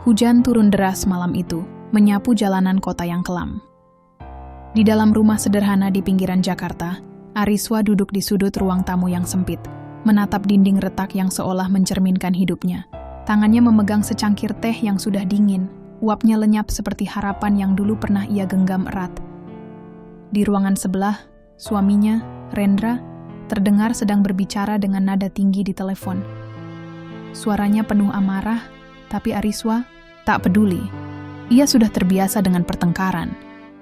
Hujan turun deras malam itu, menyapu jalanan kota yang kelam. Di dalam rumah sederhana di pinggiran Jakarta, Ariswa duduk di sudut ruang tamu yang sempit, menatap dinding retak yang seolah mencerminkan hidupnya. Tangannya memegang secangkir teh yang sudah dingin, uapnya lenyap seperti harapan yang dulu pernah ia genggam erat. Di ruangan sebelah, suaminya, Rendra, terdengar sedang berbicara dengan nada tinggi di telepon. Suaranya penuh amarah, tapi Ariswa tak peduli. Ia sudah terbiasa dengan pertengkaran,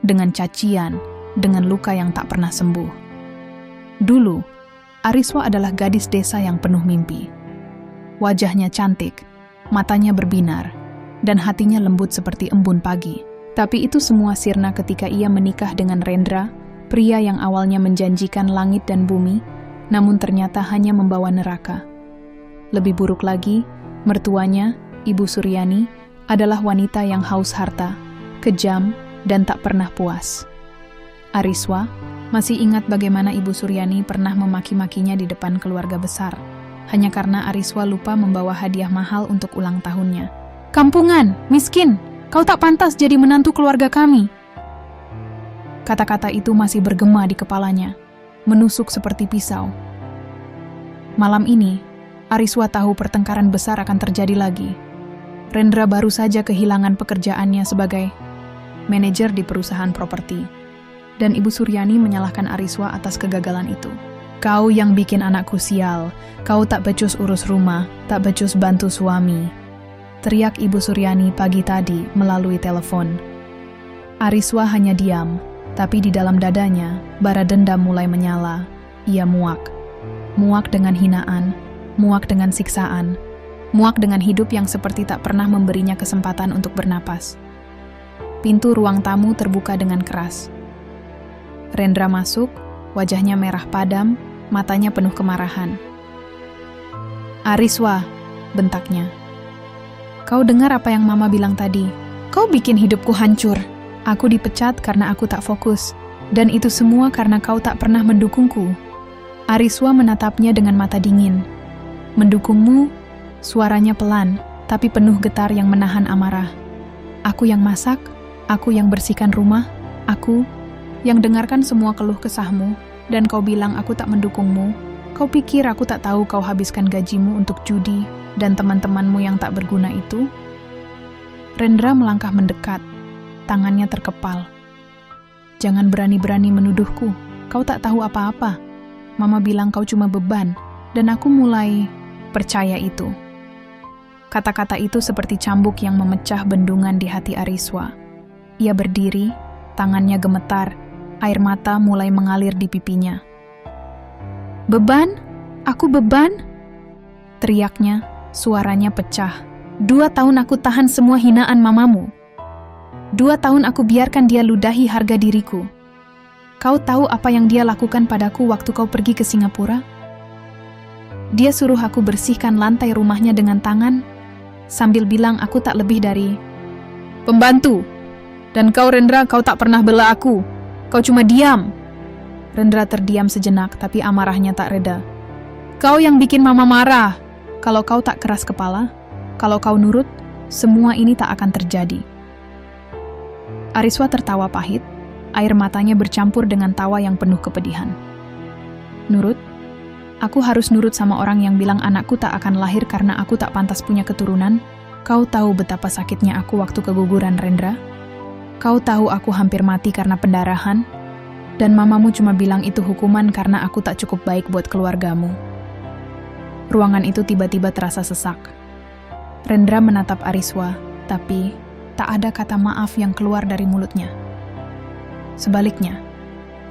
dengan cacian, dengan luka yang tak pernah sembuh. Dulu, Ariswa adalah gadis desa yang penuh mimpi. Wajahnya cantik, matanya berbinar, dan hatinya lembut seperti embun pagi. Tapi itu semua sirna ketika ia menikah dengan Rendra, pria yang awalnya menjanjikan langit dan bumi, namun ternyata hanya membawa neraka. Lebih buruk lagi, mertuanya, Ibu Suryani, adalah wanita yang haus harta, kejam, dan tak pernah puas. Ariswa masih ingat bagaimana Ibu Suryani pernah memaki-makinya di depan keluarga besar, hanya karena Ariswa lupa membawa hadiah mahal untuk ulang tahunnya. "Kampungan, miskin, kau tak pantas jadi menantu keluarga kami." Kata-kata itu masih bergema di kepalanya, menusuk seperti pisau. Malam ini, Ariswa tahu pertengkaran besar akan terjadi lagi. Rendra baru saja kehilangan pekerjaannya sebagai manajer di perusahaan properti, dan Ibu Suryani menyalahkan Ariswa atas kegagalan itu. "Kau yang bikin anakku sial, kau tak becus urus rumah, tak becus bantu suami," teriak Ibu Suryani pagi tadi melalui telepon. Ariswa hanya diam, tapi di dalam dadanya, bara dendam mulai menyala. Ia muak. Muak dengan hinaan, muak dengan siksaan, muak dengan hidup yang seperti tak pernah memberinya kesempatan untuk bernapas. Pintu ruang tamu terbuka dengan keras. Rendra masuk, wajahnya merah padam, matanya penuh kemarahan. "Ariswa," bentaknya. "Kau dengar apa yang Mama bilang tadi? Kau bikin hidupku hancur. Aku dipecat karena aku tak fokus. Dan itu semua karena kau tak pernah mendukungku." Ariswa menatapnya dengan mata dingin. "Mendukungmu?" Suaranya pelan, tapi penuh getar yang menahan amarah. "Aku yang masak, aku yang bersihkan rumah, aku yang dengarkan semua keluh kesahmu, dan kau bilang aku tak mendukungmu. Kau pikir aku tak tahu kau habiskan gajimu untuk judi dan teman-temanmu yang tak berguna itu?" Rendra melangkah mendekat, tangannya terkepal. "Jangan berani-berani menuduhku, kau tak tahu apa-apa. Mama bilang kau cuma beban, dan aku mulai percaya itu." Kata-kata itu seperti cambuk yang memecah bendungan di hati Ariswa. Ia berdiri, tangannya gemetar, air mata mulai mengalir di pipinya. "Beban? Aku beban?" teriaknya, suaranya pecah. 2 tahun aku tahan semua hinaan mamamu. 2 tahun aku biarkan dia ludahi harga diriku. Kau tahu apa yang dia lakukan padaku waktu kau pergi ke Singapura? Dia suruh aku bersihkan lantai rumahnya dengan tangan, sambil bilang aku tak lebih dari pembantu. Dan kau, Rendra, kau tak pernah bela aku. Kau cuma diam." Rendra terdiam sejenak, tapi amarahnya tak reda. "Kau yang bikin Mama marah. Kalau kau tak keras kepala, kalau kau nurut, semua ini tak akan terjadi." Ariswa tertawa pahit, air matanya bercampur dengan tawa yang penuh kepedihan. "Nurut? Aku harus nurut sama orang yang bilang anakku tak akan lahir karena aku tak pantas punya keturunan? Kau tahu betapa sakitnya aku waktu keguguran, Rendra? Kau tahu aku hampir mati karena pendarahan? Dan mamamu cuma bilang itu hukuman karena aku tak cukup baik buat keluargamu." Ruangan itu tiba-tiba terasa sesak. Rendra menatap Ariswa, tapi tak ada kata maaf yang keluar dari mulutnya. Sebaliknya,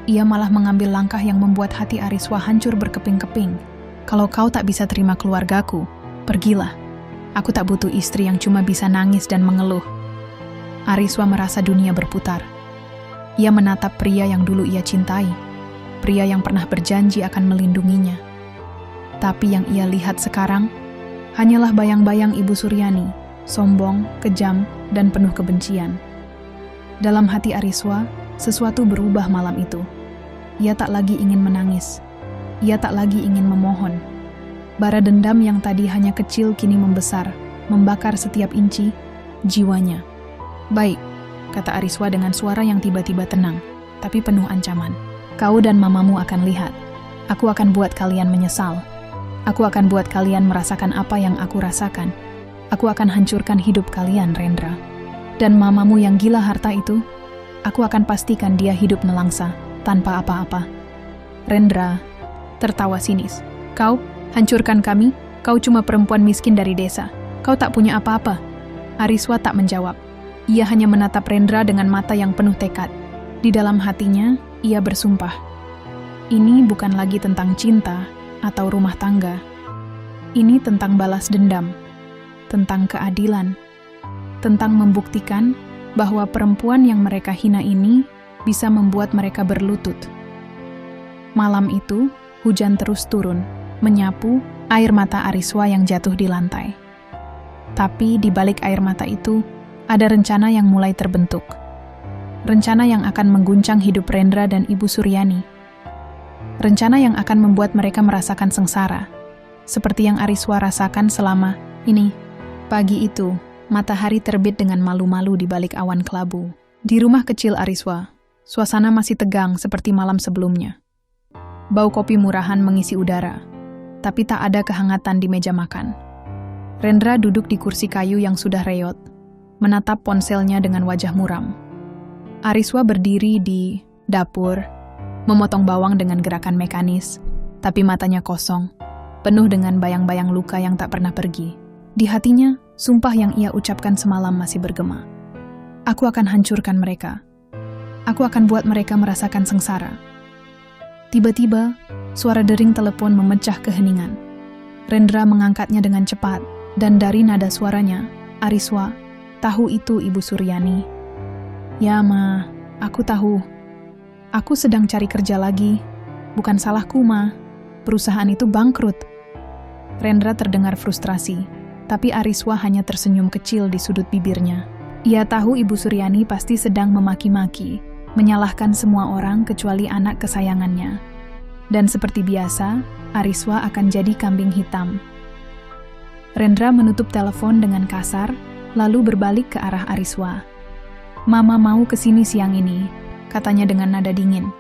ia malah mengambil langkah yang membuat hati Ariswa hancur berkeping-keping. "Kalau kau tak bisa terima keluargaku, pergilah. Aku tak butuh istri yang cuma bisa nangis dan mengeluh." Ariswa merasa dunia berputar. Ia menatap pria yang dulu ia cintai, pria yang pernah berjanji akan melindunginya. Tapi yang ia lihat sekarang hanyalah bayang-bayang Ibu Suryani, sombong, kejam, dan penuh kebencian. Dalam hati Ariswa, sesuatu berubah malam itu. Ia tak lagi ingin menangis. Ia tak lagi ingin memohon. Bara dendam yang tadi hanya kecil kini membesar, membakar setiap inci, jiwanya. Baik, kata Ariswa dengan suara yang tiba-tiba tenang, tapi penuh ancaman. Kau dan mamamu akan lihat. Aku akan buat kalian menyesal. Aku akan buat kalian merasakan apa yang aku rasakan. Aku akan hancurkan hidup kalian, Rendra. Dan mamamu yang gila harta itu, aku akan pastikan dia hidup nelangsa, tanpa apa-apa. Rendra tertawa sinis. Kau hancurkan kami? Kau cuma perempuan miskin dari desa. Kau tak punya apa-apa. Ariswa tak menjawab. Ia hanya menatap Rendra dengan mata yang penuh tekad. Di dalam hatinya, ia bersumpah. Ini bukan lagi tentang cinta atau rumah tangga. Ini tentang balas dendam, tentang keadilan, tentang membuktikan bahwa perempuan yang mereka hina ini bisa membuat mereka berlutut. Malam itu, hujan terus turun, menyapu air mata Ariswa yang jatuh di lantai. Tapi di balik air mata itu, ada rencana yang mulai terbentuk. Rencana yang akan mengguncang hidup Rendra dan Ibu Suryani. Rencana yang akan membuat mereka merasakan sengsara, seperti yang Ariswa rasakan selama ini. Pagi itu, matahari terbit dengan malu-malu di balik awan kelabu. Di rumah kecil Ariswa, suasana masih tegang seperti malam sebelumnya. Bau kopi murahan mengisi udara, tapi tak ada kehangatan di meja makan. Rendra duduk di kursi kayu yang sudah reyot, menatap ponselnya dengan wajah muram. Ariswa berdiri di dapur, memotong bawang dengan gerakan mekanis, tapi matanya kosong, penuh dengan bayang-bayang luka yang tak pernah pergi. Di hatinya, sumpah yang ia ucapkan semalam masih bergema. Aku akan hancurkan mereka. Aku akan buat mereka merasakan sengsara. Tiba-tiba, suara dering telepon memecah keheningan. Rendra mengangkatnya dengan cepat, dan dari nada suaranya, Ariswa tahu itu Ibu Suryani. Ya, Ma, aku tahu. Aku sedang cari kerja lagi. Bukan salahku, Ma. Perusahaan itu bangkrut. Rendra terdengar frustrasi, tapi Ariswa hanya tersenyum kecil di sudut bibirnya. Ia tahu Ibu Suryani pasti sedang memaki-maki, menyalahkan semua orang kecuali anak kesayangannya. Dan seperti biasa, Ariswa akan jadi kambing hitam. Rendra menutup telepon dengan kasar, lalu berbalik ke arah Ariswa. Mama mau kesini siang ini, katanya dengan nada dingin.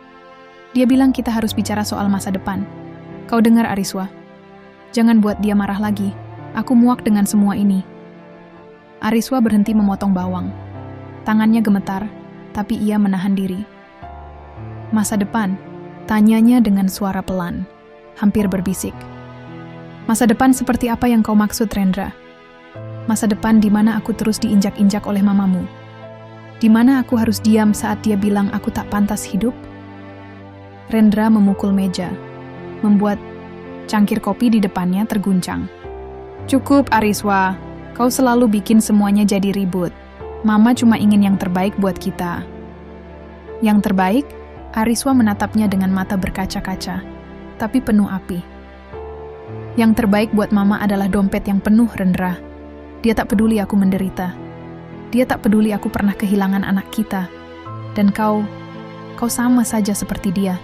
Dia bilang kita harus bicara soal masa depan. Kau dengar, Ariswa? Jangan buat dia marah lagi. Aku muak dengan semua ini. Ariswa berhenti memotong bawang. Tangannya gemetar, tapi ia menahan diri. Masa depan? Tanyanya dengan suara pelan, hampir berbisik. Masa depan seperti apa yang kau maksud, Rendra? Masa depan di mana aku terus diinjak-injak oleh mamamu? Di mana aku harus diam saat dia bilang aku tak pantas hidup? Rendra memukul meja, membuat cangkir kopi di depannya terguncang. Cukup, Ariswa. Kau selalu bikin semuanya jadi ribut. Mama cuma ingin yang terbaik buat kita. Yang terbaik? Ariswa menatapnya dengan mata berkaca-kaca, tapi penuh api. Yang terbaik buat Mama adalah dompet yang penuh, Rendra. Dia tak peduli aku menderita. Dia tak peduli aku pernah kehilangan anak kita. Dan kau sama saja seperti dia.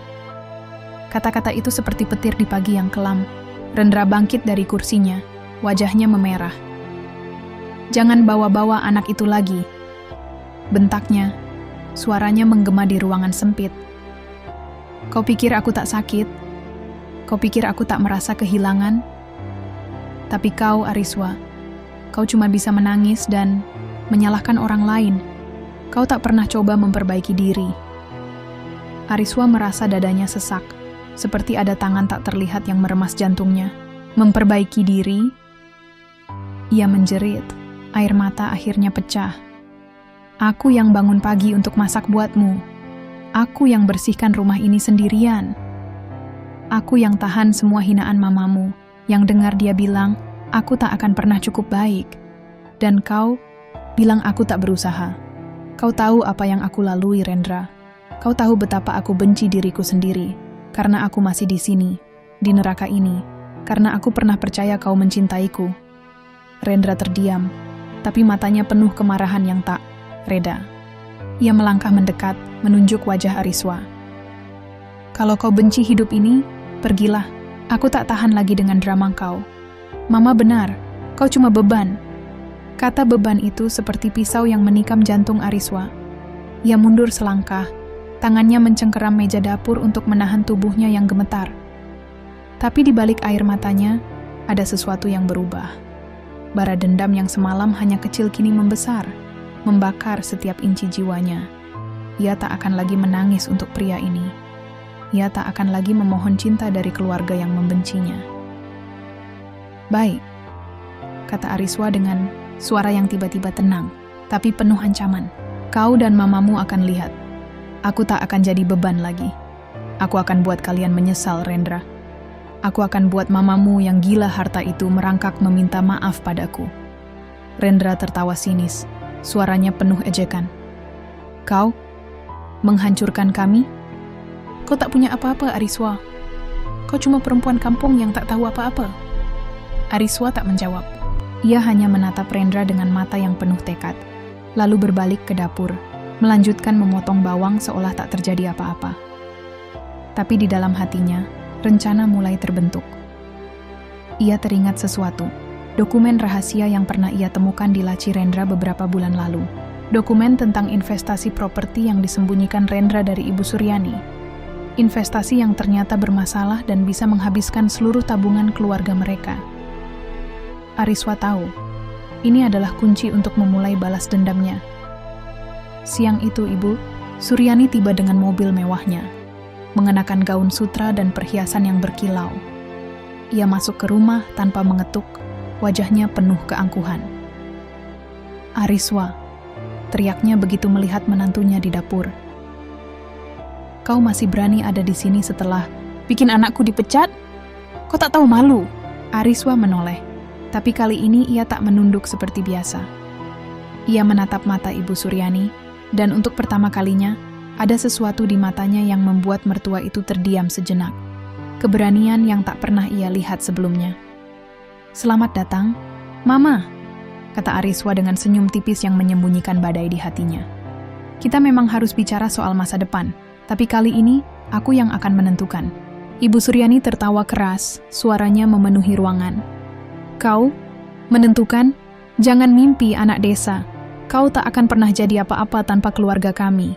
Kata-kata itu seperti petir di pagi yang kelam. Rendra bangkit dari kursinya, wajahnya memerah. Jangan bawa-bawa anak itu lagi. Bentaknya, suaranya menggema di ruangan sempit. Kau pikir aku tak sakit? Kau pikir aku tak merasa kehilangan? Tapi kau, Ariswa, kau cuma bisa menangis dan menyalahkan orang lain. Kau tak pernah coba memperbaiki diri. Ariswa merasa dadanya sesak, seperti ada tangan tak terlihat yang meremas jantungnya. Memperbaiki diri? Ia menjerit, air mata akhirnya pecah. Aku yang bangun pagi untuk masak buatmu. Aku yang bersihkan rumah ini sendirian. Aku yang tahan semua hinaan mamamu, yang dengar dia bilang, aku tak akan pernah cukup baik. Dan kau bilang aku tak berusaha. Kau tahu apa yang aku lalui, Rendra. Kau tahu betapa aku benci diriku sendiri, karena aku masih di sini, di neraka ini, karena aku pernah percaya kau mencintaiku. Rendra terdiam, tapi matanya penuh kemarahan yang tak reda. Ia melangkah mendekat, menunjuk wajah Ariswa. Kalau kau benci hidup ini, pergilah. Aku tak tahan lagi dengan drama kau. Mama benar, kau cuma beban. Kata beban itu seperti pisau yang menikam jantung Ariswa. Ia mundur selangkah, tangannya mencengkeram meja dapur untuk menahan tubuhnya yang gemetar. Tapi di balik air matanya, ada sesuatu yang berubah. Bara dendam yang semalam hanya kecil kini membesar, membakar setiap inci jiwanya. Ia tak akan lagi menangis untuk pria ini. Ia tak akan lagi memohon cinta dari keluarga yang membencinya. "Baik," kata Ariswa dengan suara yang tiba-tiba tenang, tapi penuh ancaman. "Kau dan mamamu akan lihat. Aku tak akan jadi beban lagi. Aku akan buat kalian menyesal, Rendra. Aku akan buat mamamu yang gila harta itu merangkak meminta maaf padaku." Rendra tertawa sinis, suaranya penuh ejekan. "Kau menghancurkan kami? Kau tak punya apa-apa, Ariswa. Kau cuma perempuan kampung yang tak tahu apa-apa." Ariswa tak menjawab. Ia hanya menatap Rendra dengan mata yang penuh tekad, lalu berbalik ke dapur, melanjutkan memotong bawang seolah tak terjadi apa-apa. Tapi di dalam hatinya, rencana mulai terbentuk. Ia teringat sesuatu, dokumen rahasia yang pernah ia temukan di laci Rendra beberapa bulan lalu. Dokumen tentang investasi properti yang disembunyikan Rendra dari Ibu Suryani. Investasi yang ternyata bermasalah dan bisa menghabiskan seluruh tabungan keluarga mereka. Ariswa tahu, ini adalah kunci untuk memulai balas dendamnya. Siang itu, Ibu Suryani tiba dengan mobil mewahnya, mengenakan gaun sutra dan perhiasan yang berkilau. Ia masuk ke rumah tanpa mengetuk, wajahnya penuh keangkuhan. "Ariswa," teriaknya begitu melihat menantunya di dapur. "Kau masih berani ada di sini setelah bikin anakku dipecat? Kau tak tahu malu?" Ariswa menoleh, tapi kali ini ia tak menunduk seperti biasa. Ia menatap mata Ibu Suryani, dan untuk pertama kalinya, ada sesuatu di matanya yang membuat mertua itu terdiam sejenak. Keberanian yang tak pernah ia lihat sebelumnya. "Selamat datang, Mama," kata Ariswa dengan senyum tipis yang menyembunyikan badai di hatinya. "Kita memang harus bicara soal masa depan, tapi kali ini aku yang akan menentukan." Ibu Suryani tertawa keras, suaranya memenuhi ruangan. "Kau menentukan? Jangan mimpi, anak desa. Kau tak akan pernah jadi apa-apa tanpa keluarga kami."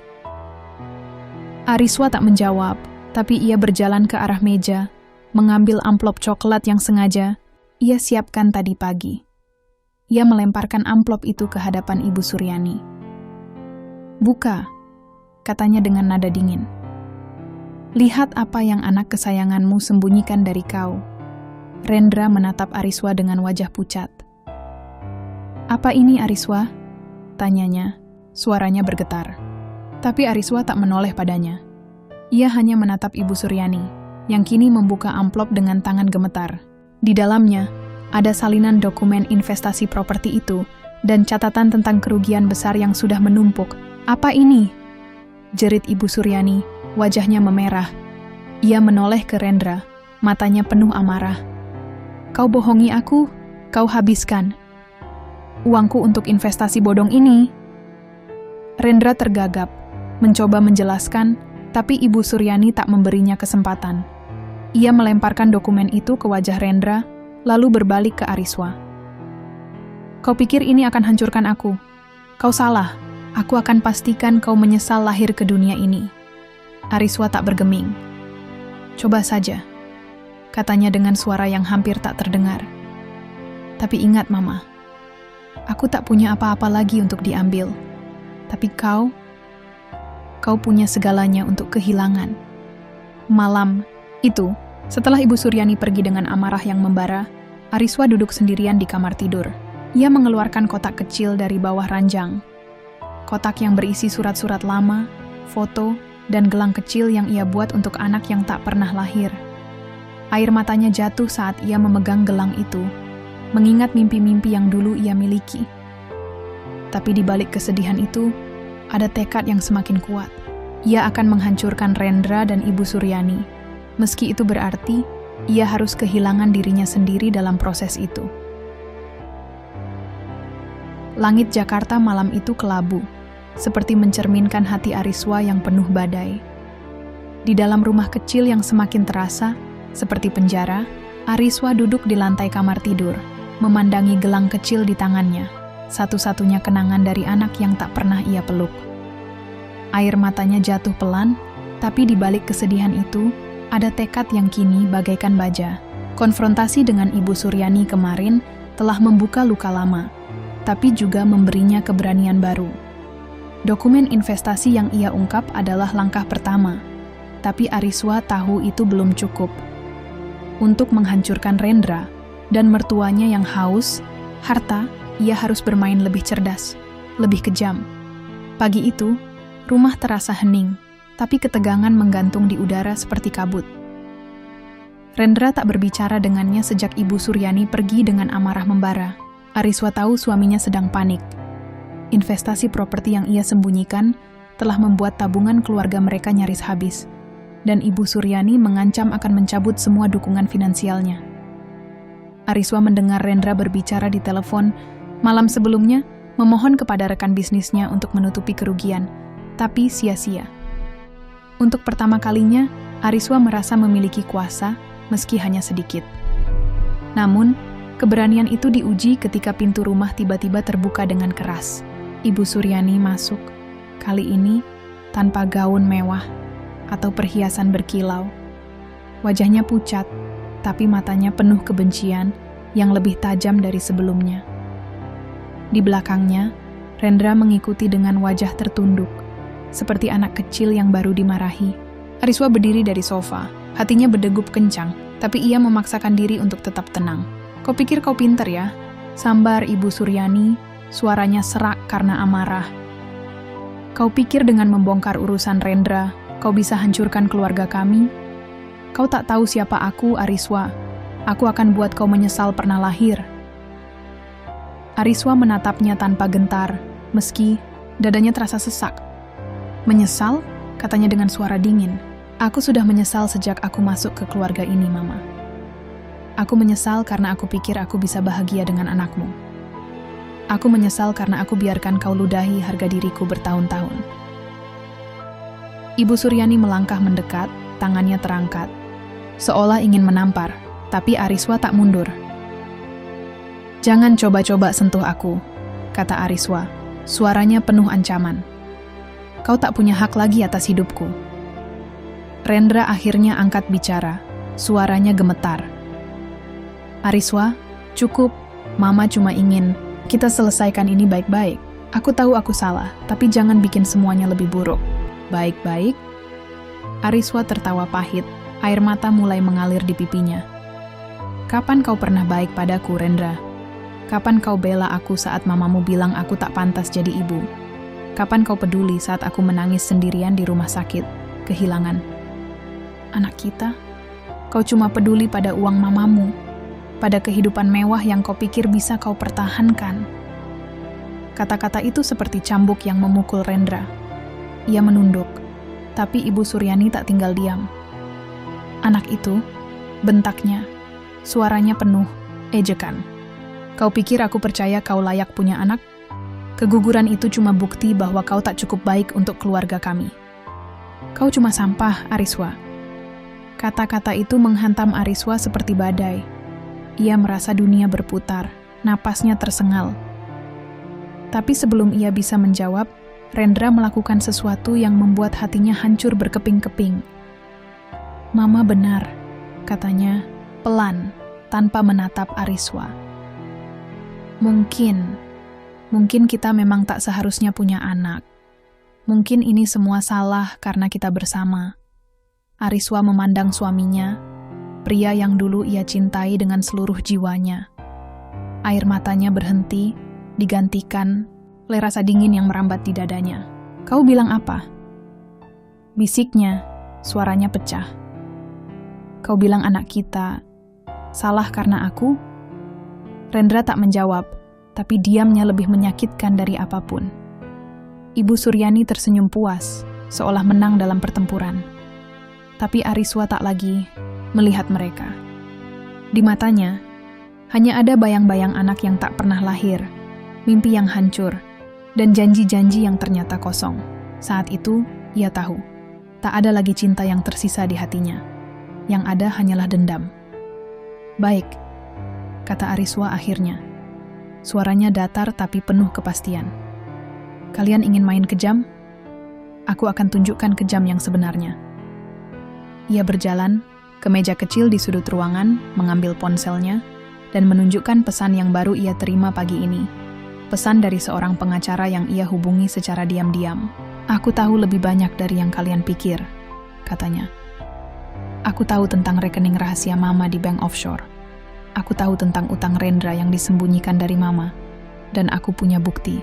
Ariswa tak menjawab, tapi ia berjalan ke arah meja, mengambil amplop coklat yang sengaja ia siapkan tadi pagi. Ia melemparkan amplop itu ke hadapan Ibu Suryani. "Buka," katanya dengan nada dingin. "Lihat apa yang anak kesayanganmu sembunyikan dari kau." Rendra menatap Ariswa dengan wajah pucat. "Apa ini, Ariswa?" tanyanya, suaranya bergetar. Tapi Ariswa tak menoleh padanya. Ia hanya menatap Ibu Suryani, yang kini membuka amplop dengan tangan gemetar. Di dalamnya, ada salinan dokumen investasi properti itu, dan catatan tentang kerugian besar yang sudah menumpuk. "Apa ini?" jerit Ibu Suryani, wajahnya memerah. Ia menoleh ke Rendra, matanya penuh amarah. "Kau bohongi aku, kau habiskan uangku untuk investasi bodong ini." Rendra tergagap, mencoba menjelaskan, tapi Ibu Suryani tak memberinya kesempatan. Ia melemparkan dokumen itu ke wajah Rendra, lalu berbalik ke Ariswa. "Kau pikir ini akan hancurkan aku? Kau salah. Aku akan pastikan kau menyesal lahir ke dunia ini." Ariswa tak bergeming. "Coba saja," katanya dengan suara yang hampir tak terdengar. "Tapi ingat, Mama, aku tak punya apa-apa lagi untuk diambil. Tapi kau punya segalanya untuk kehilangan." Malam itu, setelah Ibu Suryani pergi dengan amarah yang membara, Ariswa duduk sendirian di kamar tidur. Ia mengeluarkan kotak kecil dari bawah ranjang. Kotak yang berisi surat-surat lama, foto, dan gelang kecil yang ia buat untuk anak yang tak pernah lahir. Air matanya jatuh saat ia memegang gelang itu, mengingat mimpi-mimpi yang dulu ia miliki. Tapi di balik kesedihan itu, ada tekad yang semakin kuat. Ia akan menghancurkan Rendra dan Ibu Suryani. Meski itu berarti, ia harus kehilangan dirinya sendiri dalam proses itu. Langit Jakarta malam itu kelabu, seperti mencerminkan hati Ariswa yang penuh badai. Di dalam rumah kecil yang semakin terasa, seperti penjara, Ariswa duduk di lantai kamar tidur, memandangi gelang kecil di tangannya. satu-satunya kenangan dari anak yang tak pernah ia peluk. Air matanya jatuh pelan, tapi di balik kesedihan itu, ada tekad yang kini bagaikan baja. Konfrontasi dengan Ibu Suryani kemarin telah membuka luka lama, tapi juga memberinya keberanian baru. Dokumen investasi yang ia ungkap adalah langkah pertama, tapi Ariswa tahu itu belum cukup. Untuk menghancurkan Rendra dan mertuanya yang haus harta, ia harus bermain lebih cerdas, lebih kejam. Pagi itu, rumah terasa hening, tapi ketegangan menggantung di udara seperti kabut. Rendra tak berbicara dengannya sejak Ibu Suryani pergi dengan amarah membara. Ariswa tahu suaminya sedang panik. Investasi properti yang ia sembunyikan telah membuat tabungan keluarga mereka nyaris habis, dan Ibu Suryani mengancam akan mencabut semua dukungan finansialnya. Ariswa mendengar Rendra berbicara di telepon malam sebelumnya, memohon kepada rekan bisnisnya untuk menutupi kerugian, tapi sia-sia. Untuk pertama kalinya, Ariswa merasa memiliki kuasa, meski hanya sedikit. Namun, keberanian itu diuji ketika pintu rumah tiba-tiba terbuka dengan keras. Ibu Suryani masuk, kali ini tanpa gaun mewah atau perhiasan berkilau. Wajahnya pucat, tapi matanya penuh kebencian yang lebih tajam dari sebelumnya. Di belakangnya, Rendra mengikuti dengan wajah tertunduk, seperti anak kecil yang baru dimarahi. Ariswa berdiri dari sofa, hatinya berdegup kencang, tapi ia memaksakan diri untuk tetap tenang. "Kau pikir kau pinter ya?" sambar Ibu Suryani, suaranya serak karena amarah. "Kau pikir dengan membongkar urusan Rendra, kau bisa hancurkan keluarga kami? Kau tak tahu siapa aku, Ariswa. Aku akan buat kau menyesal pernah lahir." Ariswa menatapnya tanpa gentar, meski dadanya terasa sesak. "Menyesal?" katanya dengan suara dingin. "Aku sudah menyesal sejak aku masuk ke keluarga ini, Mama. Aku menyesal karena aku pikir aku bisa bahagia dengan anakmu. Aku menyesal karena aku biarkan kau ludahi harga diriku bertahun-tahun." Ibu Suryani melangkah mendekat, tangannya terangkat, seolah ingin menampar, tapi Ariswa tak mundur. "Jangan coba-coba sentuh aku," kata Ariswa, suaranya penuh ancaman. "Kau tak punya hak lagi atas hidupku." Rendra akhirnya angkat bicara, suaranya gemetar. "Ariswa, cukup. Mama cuma ingin kita selesaikan ini baik-baik. Aku tahu aku salah, tapi jangan bikin semuanya lebih buruk." "Baik-baik?" Ariswa tertawa pahit, air mata mulai mengalir di pipinya. "Kapan kau pernah baik padaku, Rendra? Kapan kau bela aku saat mamamu bilang aku tak pantas jadi ibu? Kapan kau peduli saat aku menangis sendirian di rumah sakit, kehilangan anak kita? Kau cuma peduli pada uang mamamu, pada kehidupan mewah yang kau pikir bisa kau pertahankan." Kata-kata itu seperti cambuk yang memukul Rendra. Ia menunduk, tapi Ibu Suryani tak tinggal diam. "Anak itu," bentaknya, suaranya penuh ejekan. "Kau pikir aku percaya kau layak punya anak? Keguguran itu cuma bukti bahwa kau tak cukup baik untuk keluarga kami. Kau cuma sampah, Ariswa." Kata-kata itu menghantam Ariswa seperti badai. Ia merasa dunia berputar, napasnya tersengal. Tapi sebelum ia bisa menjawab, Rendra melakukan sesuatu yang membuat hatinya hancur berkeping-keping. "Mama benar," katanya, pelan, tanpa menatap Ariswa. Mungkin kita memang tak seharusnya punya anak. Mungkin ini semua salah karena kita bersama." Ariswa memandang suaminya, pria yang dulu ia cintai dengan seluruh jiwanya. Air matanya berhenti, digantikan oleh rasa dingin yang merambat di dadanya. "Kau bilang apa?" bisiknya, suaranya pecah. "Kau bilang anak kita salah karena aku?" Rendra tak menjawab, tapi diamnya lebih menyakitkan dari apapun. Ibu Suryani tersenyum puas, seolah menang dalam pertempuran. Tapi Ariswa tak lagi melihat mereka. Di matanya, hanya ada bayang-bayang anak yang tak pernah lahir, mimpi yang hancur, dan janji-janji yang ternyata kosong. Saat itu, ia tahu, tak ada lagi cinta yang tersisa di hatinya. Yang ada hanyalah dendam. "Baik," kata Ariswa akhirnya. Suaranya datar tapi penuh kepastian. Kalian ingin main kejam? Aku akan tunjukkan kejam yang sebenarnya. Ia berjalan ke meja kecil di sudut ruangan, mengambil ponselnya, dan menunjukkan pesan yang baru ia terima pagi ini. Pesan dari seorang pengacara yang ia hubungi secara diam-diam. Aku tahu lebih banyak dari yang kalian pikir, katanya. Aku tahu tentang rekening rahasia Mama di bank offshore. Aku tahu tentang utang Rendra yang disembunyikan dari Mama. Dan aku punya bukti.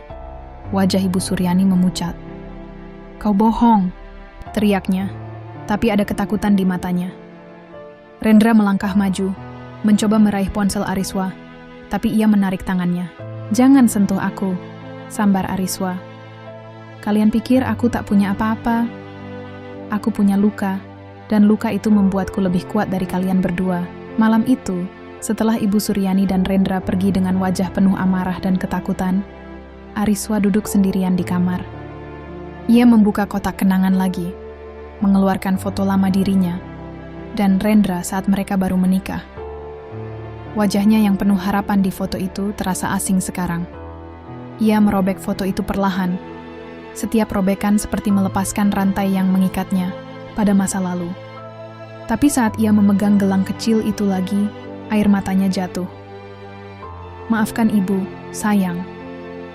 Wajah Ibu Suryani memucat. Kau bohong, teriaknya, tapi ada ketakutan di matanya. Rendra melangkah maju, mencoba meraih ponsel Ariswa, tapi ia menarik tangannya. Jangan sentuh aku, sambar Ariswa. Kalian pikir aku tak punya apa-apa? Aku punya luka, dan luka itu membuatku lebih kuat dari kalian berdua. Malam itu, setelah Ibu Suryani dan Rendra pergi dengan wajah penuh amarah dan ketakutan, Ariswa duduk sendirian di kamar. Ia membuka kotak kenangan lagi, mengeluarkan foto lama dirinya, dan Rendra saat mereka baru menikah. Wajahnya yang penuh harapan di foto itu terasa asing sekarang. Ia merobek foto itu perlahan. Setiap robekan seperti melepaskan rantai yang mengikatnya pada masa lalu. Tapi saat ia memegang gelang kecil itu lagi, air matanya jatuh. Maafkan ibu, sayang.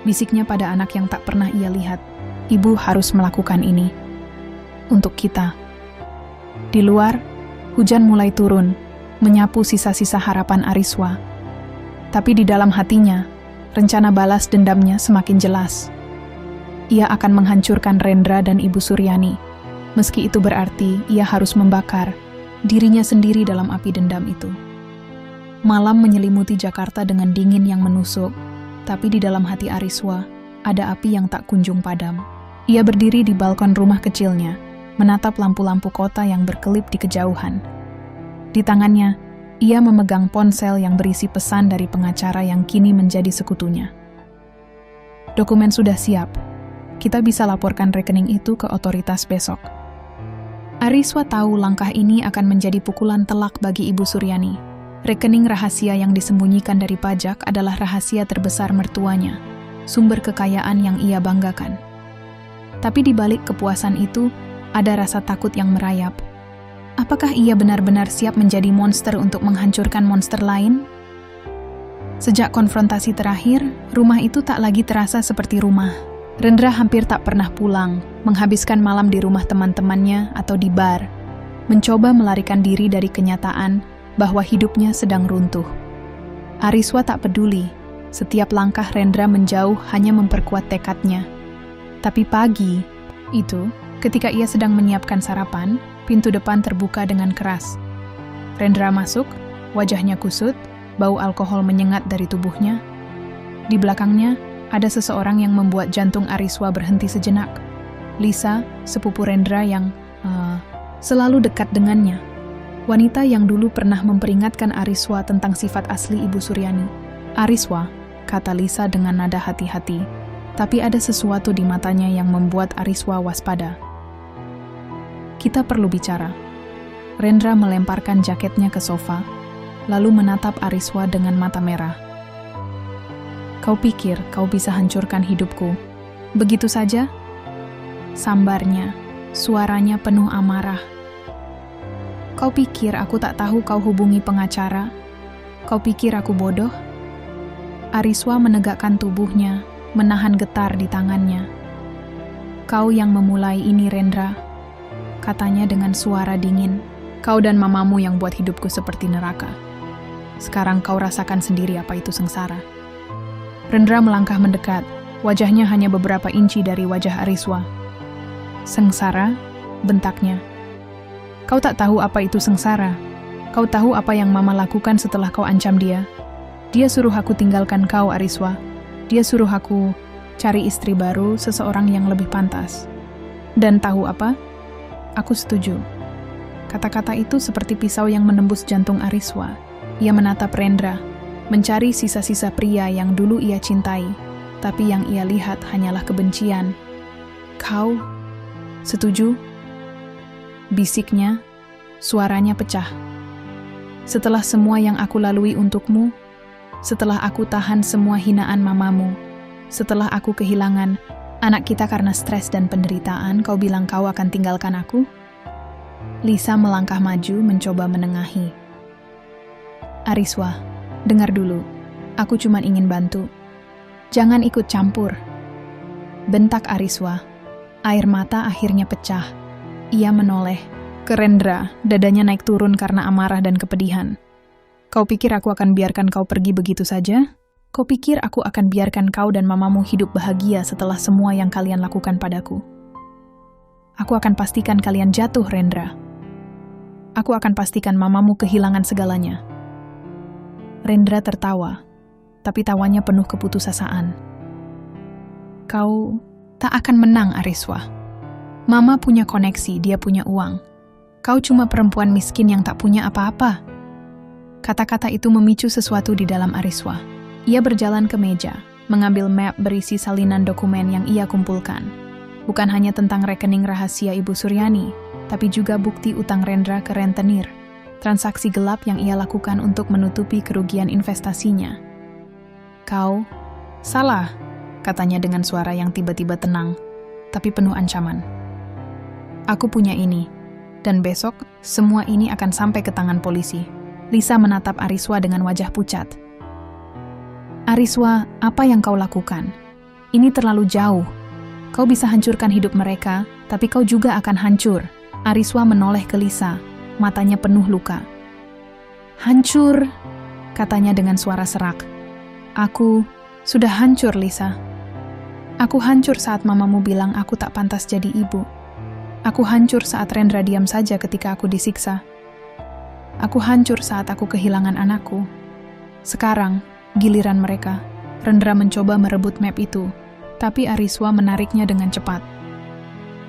Bisiknya pada anak yang tak pernah ia lihat. Ibu harus melakukan ini. Untuk kita. Di luar, hujan mulai turun, menyapu sisa-sisa harapan Ariswa. Tapi di dalam hatinya, rencana balas dendamnya semakin jelas. Ia akan menghancurkan Rendra dan Ibu Suryani, meski itu berarti ia harus membakar dirinya sendiri dalam api dendam itu. Malam menyelimuti Jakarta dengan dingin yang menusuk, tapi di dalam hati Ariswa ada api yang tak kunjung padam. Ia berdiri di balkon rumah kecilnya, menatap lampu-lampu kota yang berkelip di kejauhan. Di tangannya, ia memegang ponsel yang berisi pesan dari pengacara yang kini menjadi sekutunya. Dokumen sudah siap. Kita bisa laporkan rekening itu ke otoritas besok. Ariswa tahu langkah ini akan menjadi pukulan telak bagi Ibu Suryani. Rekening rahasia yang disembunyikan dari pajak adalah rahasia terbesar mertuanya, sumber kekayaan yang ia banggakan. Tapi di balik kepuasan itu, ada rasa takut yang merayap. Apakah ia benar-benar siap menjadi monster untuk menghancurkan monster lain? Sejak konfrontasi terakhir, rumah itu tak lagi terasa seperti rumah. Rendra hampir tak pernah pulang, menghabiskan malam di rumah teman-temannya atau di bar, mencoba melarikan diri dari kenyataan bahwa hidupnya sedang runtuh. Ariswa tak peduli, setiap langkah Rendra menjauh hanya memperkuat tekadnya. Tapi pagi itu, ketika ia sedang menyiapkan sarapan, pintu depan terbuka dengan keras. Rendra masuk, wajahnya kusut, bau alkohol menyengat dari tubuhnya. Di belakangnya, ada seseorang yang membuat jantung Ariswa berhenti sejenak. Lisa, sepupu Rendra yang selalu dekat dengannya. Wanita yang dulu pernah memperingatkan Ariswa tentang sifat asli Ibu Suryani. Ariswa, kata Lisa dengan nada hati-hati, tapi ada sesuatu di matanya yang membuat Ariswa waspada. Kita perlu bicara. Rendra melemparkan jaketnya ke sofa, lalu menatap Ariswa dengan mata merah. Kau pikir kau bisa hancurkan hidupku? Begitu saja? Sambarnya, suaranya penuh amarah. Kau pikir aku tak tahu kau hubungi pengacara? Kau pikir aku bodoh? Ariswa menegakkan tubuhnya, menahan getar di tangannya. Kau yang memulai ini, Rendra, katanya dengan suara dingin. Kau dan mamamu yang buat hidupku seperti neraka. Sekarang kau rasakan sendiri apa itu sengsara. Rendra melangkah mendekat, wajahnya hanya beberapa inci dari wajah Ariswa. Sengsara? Bentaknya. Kau tak tahu apa itu sengsara. Kau tahu apa yang mama lakukan setelah kau ancam dia? Dia suruh aku tinggalkan kau, Ariswa. Dia suruh aku cari istri baru, seseorang yang lebih pantas. Dan tahu apa? Aku setuju. Kata-kata itu seperti pisau yang menembus jantung Ariswa. Ia menatap Rendra, mencari sisa-sisa pria yang dulu ia cintai, tapi yang ia lihat hanyalah kebencian. Kau setuju? Bisiknya, suaranya pecah. Setelah semua yang aku lalui untukmu, Setelah aku tahan semua hinaan mamamu, setelah aku kehilangan anak kita karena stres dan penderitaan, kau bilang kau akan tinggalkan aku? Lisa melangkah maju mencoba menengahi. Ariswa, dengar dulu. Aku cuma ingin bantu. Jangan ikut campur. Bentak Ariswa. Air mata akhirnya pecah. Ia menoleh ke Rendra, dadanya naik turun karena amarah dan kepedihan. Kau pikir aku akan biarkan kau pergi begitu saja? Kau pikir aku akan biarkan kau dan mamamu hidup bahagia setelah semua yang kalian lakukan padaku? Aku akan pastikan kalian jatuh, Rendra. Aku akan pastikan mamamu kehilangan segalanya. Rendra tertawa, tapi tawanya penuh keputusasaan. Kau tak akan menang, Ariswa. Mama punya koneksi, dia punya uang. Kau cuma perempuan miskin yang tak punya apa-apa. Kata-kata itu memicu sesuatu di dalam Ariswa. Ia berjalan ke meja, mengambil map berisi salinan dokumen yang ia kumpulkan. Bukan hanya tentang rekening rahasia Ibu Suryani, tapi juga bukti utang Rendra ke rentenir, transaksi gelap yang ia lakukan untuk menutupi kerugian investasinya. Kau salah, katanya dengan suara yang tiba-tiba tenang, tapi penuh ancaman. Aku punya ini, dan besok semua ini akan sampai ke tangan polisi. Lisa menatap Ariswa dengan wajah pucat. Ariswa, apa yang kau lakukan? Ini terlalu jauh. Kau bisa hancurkan hidup mereka, tapi kau juga akan hancur. Ariswa menoleh ke Lisa, matanya penuh luka. Hancur, katanya dengan suara serak. Aku sudah hancur, Lisa. Aku hancur saat mamamu bilang aku tak pantas jadi ibu. Aku hancur saat Rendra diam saja ketika aku disiksa. Aku hancur saat aku kehilangan anakku. Sekarang, giliran mereka. Rendra mencoba merebut map itu, tapi Ariswa menariknya dengan cepat.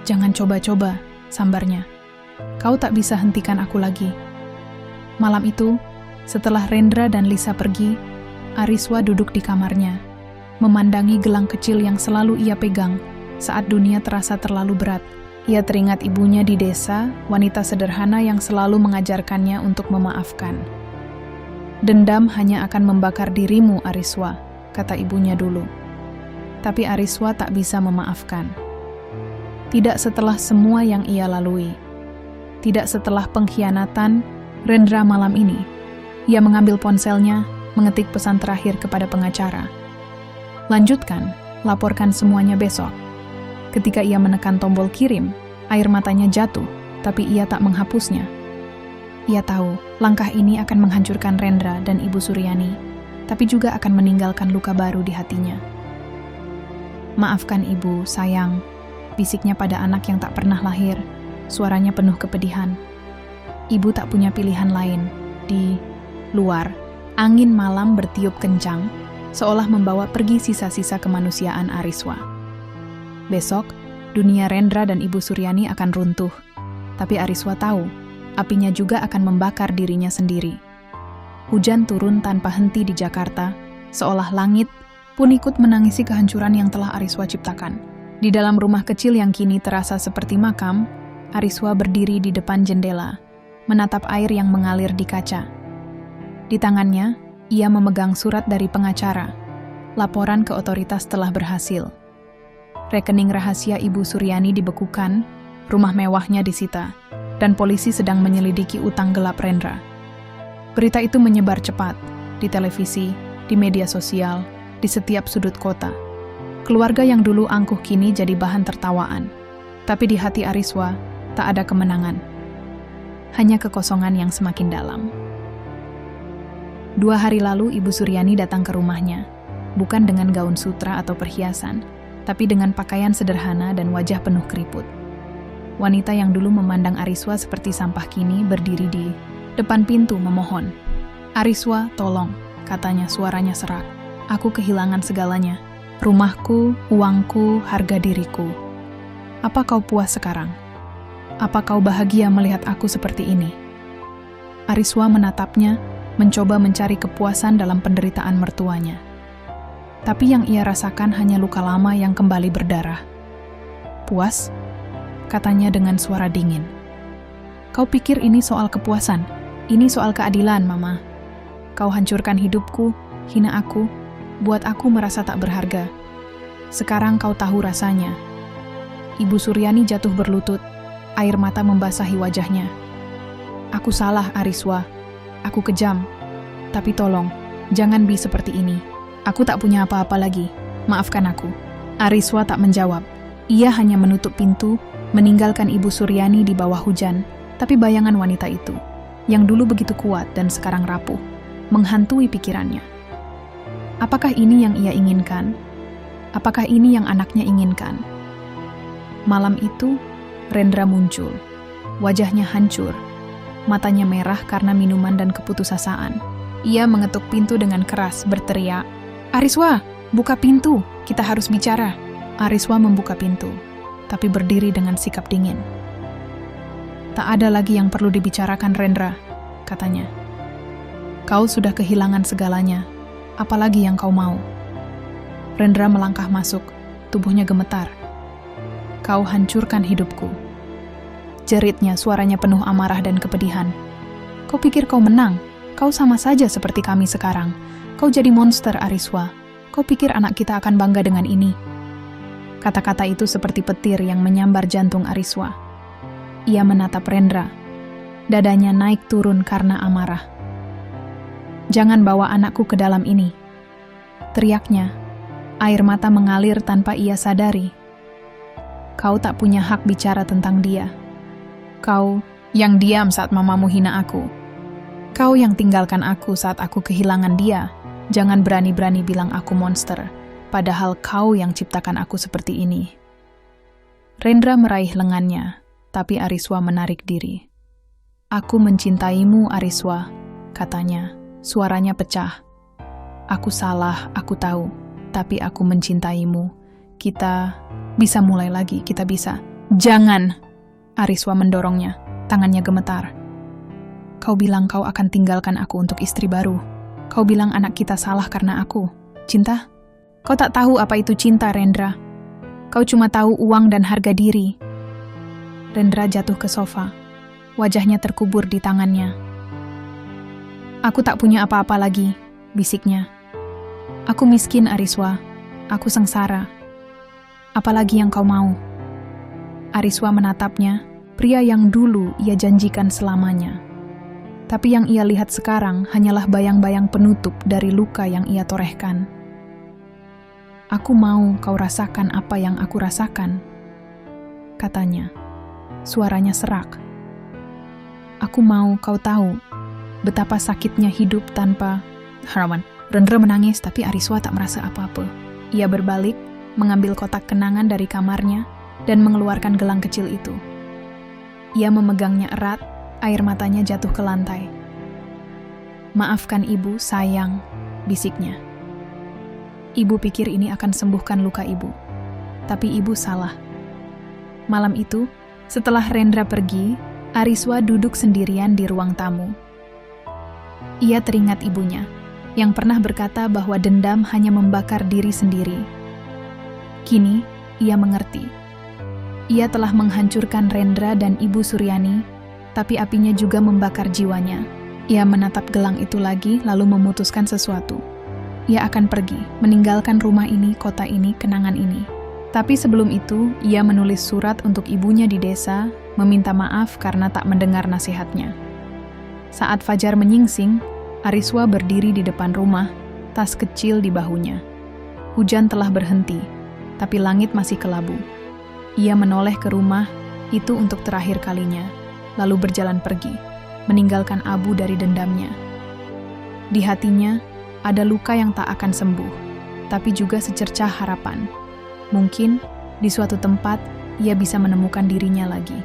Jangan coba-coba, sambarnya. Kau tak bisa hentikan aku lagi. Malam itu, setelah Rendra dan Lisa pergi, Ariswa duduk di kamarnya, memandangi gelang kecil yang selalu ia pegang saat dunia terasa terlalu berat. Ia teringat ibunya di desa, wanita sederhana yang selalu mengajarkannya untuk memaafkan. Dendam hanya akan membakar dirimu, Ariswa, kata ibunya dulu. Tapi Ariswa tak bisa memaafkan. Tidak setelah semua yang ia lalui. Tidak setelah pengkhianatan Rendra malam ini. Ia mengambil ponselnya, mengetik pesan terakhir kepada pengacara. Lanjutkan, laporkan semuanya besok. Ketika ia menekan tombol kirim, air matanya jatuh, tapi ia tak menghapusnya. Ia tahu, langkah ini akan menghancurkan Rendra dan Ibu Suryani, tapi juga akan meninggalkan luka baru di hatinya. Maafkan ibu, sayang, bisiknya pada anak yang tak pernah lahir, suaranya penuh kepedihan. Ibu tak punya pilihan lain. Di luar, angin malam bertiup kencang, seolah membawa pergi sisa-sisa kemanusiaan Ariswa. Besok, dunia Rendra dan Ibu Suryani akan runtuh. Tapi Ariswa tahu, apinya juga akan membakar dirinya sendiri. Hujan turun tanpa henti di Jakarta, seolah langit pun ikut menangisi kehancuran yang telah Ariswa ciptakan. Di dalam rumah kecil yang kini terasa seperti makam, Ariswa berdiri di depan jendela, menatap air yang mengalir di kaca. Di tangannya, ia memegang surat dari pengacara. Laporan ke otoritas telah berhasil. Rekening rahasia Ibu Suryani dibekukan, rumah mewahnya disita, dan polisi sedang menyelidiki utang gelap Rendra. Berita itu menyebar cepat, di televisi, di media sosial, di setiap sudut kota. Keluarga yang dulu angkuh kini jadi bahan tertawaan. Tapi di hati Ariswa, tak ada kemenangan. Hanya kekosongan yang semakin dalam. 2 hari lalu Ibu Suryani datang ke rumahnya, bukan dengan gaun sutra atau perhiasan, tapi dengan pakaian sederhana dan wajah penuh keriput. Wanita yang dulu memandang Ariswa seperti sampah kini berdiri di depan pintu memohon. Ariswa, tolong, katanya suaranya serak. Aku kehilangan segalanya. Rumahku, uangku, harga diriku. Apa kau puas sekarang? Apa kau bahagia melihat aku seperti ini? Ariswa menatapnya, mencoba mencari kepuasan dalam penderitaan mertuanya. Tapi yang ia rasakan hanya luka lama yang kembali berdarah. Puas? Katanya dengan suara dingin. Kau pikir ini soal kepuasan? Ini soal keadilan, Mama. Kau hancurkan hidupku, hina aku, buat aku merasa tak berharga. Sekarang kau tahu rasanya. Ibu Suryani jatuh berlutut, air mata membasahi wajahnya. Aku salah, Ariswa. Aku kejam. Tapi tolong, jangan seperti ini. Aku tak punya apa-apa lagi. Maafkan aku. Ariswa tak menjawab. Ia hanya menutup pintu, meninggalkan Ibu Suryani di bawah hujan. Tapi bayangan wanita itu, yang dulu begitu kuat dan sekarang rapuh, menghantui pikirannya. Apakah ini yang ia inginkan? Apakah ini yang anaknya inginkan? Malam itu, Rendra muncul. Wajahnya hancur. Matanya merah karena minuman dan keputusasaan. Ia mengetuk pintu dengan keras, berteriak, "Ariswa, buka pintu, kita harus bicara." Ariswa membuka pintu, tapi berdiri dengan sikap dingin. "Tak ada lagi yang perlu dibicarakan, Rendra," katanya. "Kau sudah kehilangan segalanya, apalagi yang kau mau?" Rendra melangkah masuk, tubuhnya gemetar. "Kau hancurkan hidupku." Jeritnya, suaranya penuh amarah dan kepedihan. "Kau pikir kau menang? Kau sama saja seperti kami sekarang. Kau jadi monster, Ariswa. Kau pikir anak kita akan bangga dengan ini?" Kata-kata itu seperti petir yang menyambar jantung Ariswa. Ia menatap Rendra. Dadanya naik turun karena amarah. "Jangan bawa anakku ke dalam ini," teriaknya. Air mata mengalir tanpa ia sadari. "Kau tak punya hak bicara tentang dia. Kau yang diam saat mamamu hina aku. Kau yang tinggalkan aku saat aku kehilangan dia. Jangan berani-berani bilang aku monster, padahal kau yang ciptakan aku seperti ini." Rendra meraih lengannya, tapi Ariswa menarik diri. "Aku mencintaimu, Ariswa," katanya. Suaranya pecah. "Aku salah, aku tahu. Tapi aku mencintaimu. Kita bisa mulai lagi, kita bisa." "Jangan!" Ariswa mendorongnya. Tangannya gemetar. "Kau bilang kau akan tinggalkan aku untuk istri baru. Kau bilang anak kita salah karena aku. Cinta? Kau tak tahu apa itu cinta, Rendra. Kau cuma tahu uang dan harga diri." Rendra jatuh ke sofa. Wajahnya terkubur di tangannya. "Aku tak punya apa-apa lagi," bisiknya. "Aku miskin, Ariswa. Aku sengsara. Apalagi yang kau mau?" Ariswa menatapnya, pria yang dulu ia janjikan selamanya. Tapi yang ia lihat sekarang hanyalah bayang-bayang penutup dari luka yang ia torehkan. "Aku mau kau rasakan apa yang aku rasakan," katanya. Suaranya serak. "Aku mau kau tahu betapa sakitnya hidup tanpa harapan." Rendra menangis, tapi Ariswa tak merasa apa-apa. Ia berbalik, mengambil kotak kenangan dari kamarnya, dan mengeluarkan gelang kecil itu. Ia memegangnya erat, air matanya jatuh ke lantai. "Maafkan ibu, sayang," bisiknya. "Ibu pikir ini akan sembuhkan luka ibu. Tapi ibu salah." Malam itu, setelah Rendra pergi, Ariswa duduk sendirian di ruang tamu. Ia teringat ibunya, yang pernah berkata bahwa dendam hanya membakar diri sendiri. Kini, ia mengerti. Ia telah menghancurkan Rendra dan Ibu Suryani, tapi apinya juga membakar jiwanya. Ia menatap gelang itu lagi, lalu memutuskan sesuatu. Ia akan pergi, meninggalkan rumah ini, kota ini, kenangan ini. Tapi sebelum itu, ia menulis surat untuk ibunya di desa, meminta maaf karena tak mendengar nasihatnya. Saat fajar menyingsing, Ariswa berdiri di depan rumah, tas kecil di bahunya. Hujan telah berhenti, tapi langit masih kelabu. Ia menoleh ke rumah itu untuk terakhir kalinya, lalu berjalan pergi, meninggalkan abu dari dendamnya. Di hatinya, ada luka yang tak akan sembuh, tapi juga secercah harapan. Mungkin di suatu tempat ia bisa menemukan dirinya lagi.